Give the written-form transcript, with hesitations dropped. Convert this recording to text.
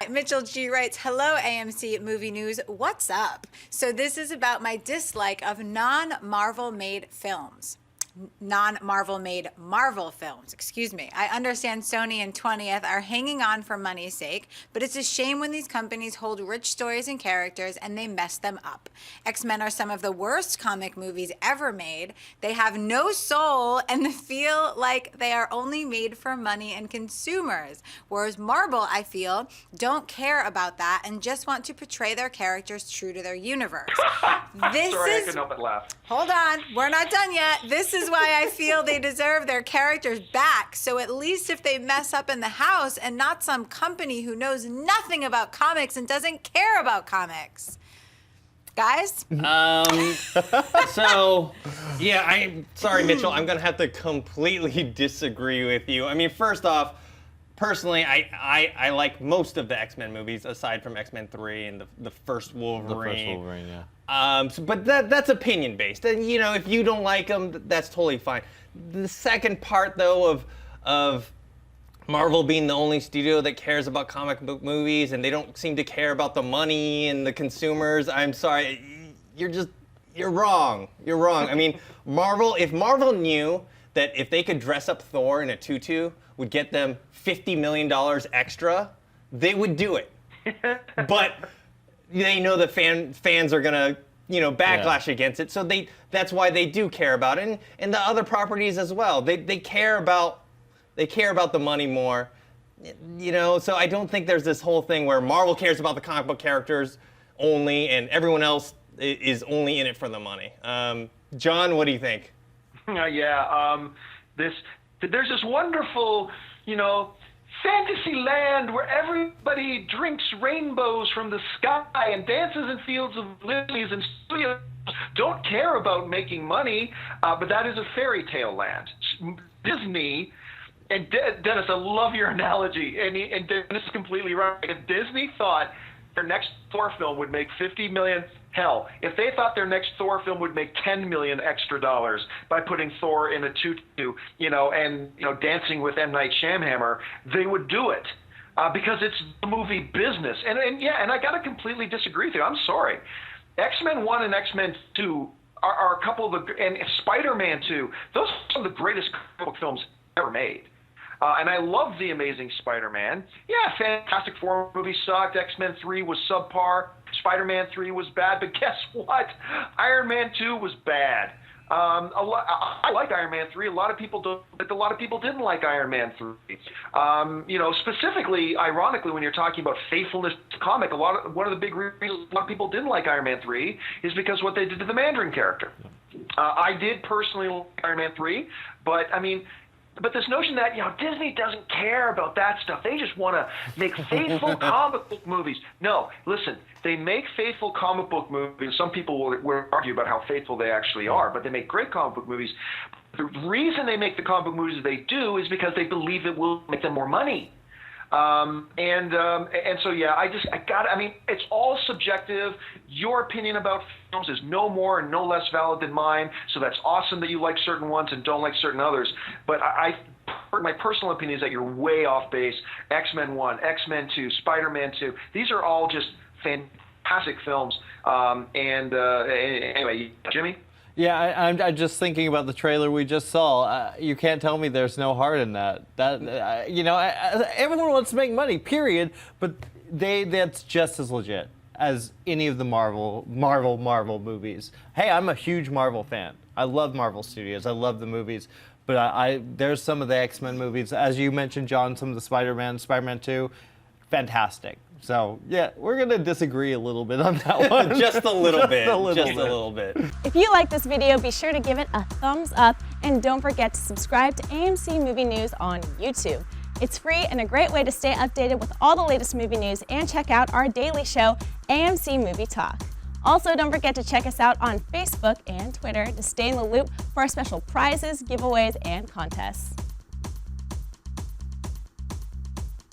Mitchell G writes, hello AMC Movie News, what's up? So this is about my dislike of non-Marvel made films. Non-Marvel made Marvel films, excuse me. I understand Sony and 20th are hanging on for money's sake, but it's a shame when these companies hold rich stories and characters and they mess them up. X-Men are some of the worst comic movies ever made. They have no soul and they feel like they are only made for money and consumers. Whereas Marvel, I feel, don't care about that and just want to portray their characters true to their universe. Sorry, I couldn't help but laugh. Hold on, we're not done yet. This is why I feel they deserve their characters back. So at least if they mess up in the house and not some company who knows nothing about comics and doesn't care about comics. Guys? So, yeah, I'm sorry, Mitchell. I'm going to have to completely disagree with you. I mean, first off, personally, I like most of the X-Men movies, aside from X-Men 3 and the first Wolverine. The first Wolverine, yeah. But that's opinion-based. And, you know, if you don't like them, that's totally fine. The second part, though, of Marvel being the only studio that cares about comic book movies and they don't seem to care about the money and the consumers, I'm sorry. You're wrong. You're wrong. I mean, if Marvel knew that if they could dress up Thor in a tutu would get them $50 million extra, they would do it. But they know that fans are gonna, backlash against it. So that's why they do care about it, and the other properties as well. They care about the money more, So I don't think there's this whole thing where Marvel cares about the comic book characters only, and everyone else is only in it for the money. John, what do you think? There's this wonderful, fantasy land where everybody drinks rainbows from the sky and dances in fields of lilies, and studios don't care about making money, but that is a fairy tale land. Disney, and Dennis, I love your analogy, and Dennis is completely right. If Disney thought their next Thor film would make $50 million, hell, if they thought their next Thor film would make $10 million extra dollars by putting Thor in a tutu, and dancing with M. Night Shyamalan, they would do it because it's the movie business. And I got to completely disagree with you. I'm sorry. X-Men 1 and X-Men 2 are a couple of and Spider-Man 2. Those are some of the greatest comic book films ever made. And I love The Amazing Spider-Man. Yeah, Fantastic Four movie sucked. X-Men 3 was subpar. Spider-Man 3 was bad. But guess what? Iron Man 2 was bad. I like Iron Man 3. A lot of people don't, but a lot of people didn't like Iron Man 3. Specifically, ironically, when you're talking about faithfulness to comic, one of the big reasons a lot of people didn't like Iron Man 3 is because what they did to the Mandarin character. I did personally like Iron Man 3, but this notion that, Disney doesn't care about that stuff. They just want to make faithful comic book movies. No, listen, they make faithful comic book movies. Some people will argue about how faithful they actually are, but they make great comic book movies. The reason they make the comic book movies they do is because they believe it will make them more money. It's all subjective. Your opinion about films is no more and no less valid than mine. So that's awesome that you like certain ones and don't like certain others. But my personal opinion is that you're way off base. X-Men 1, X-Men 2, Spider-Man 2. These are all just fantastic films. Anyway, Jimmy? Yeah, I'm just thinking about the trailer we just saw. You can't tell me there's no heart in that. Everyone wants to make money, period. But that's just as legit as any of the Marvel movies. Hey, I'm a huge Marvel fan. I love Marvel Studios. I love the movies. But there's some of the X-Men movies, as you mentioned, John. Some of the Spider-Man 2, fantastic. So, yeah, we're going to disagree a little bit on that one. Just a little bit. Just a little bit. If you like this video, be sure to give it a thumbs up and don't forget to subscribe to AMC Movie News on YouTube. It's free and a great way to stay updated with all the latest movie news and check out our daily show, AMC Movie Talk. Also, don't forget to check us out on Facebook and Twitter to stay in the loop for our special prizes, giveaways, and contests.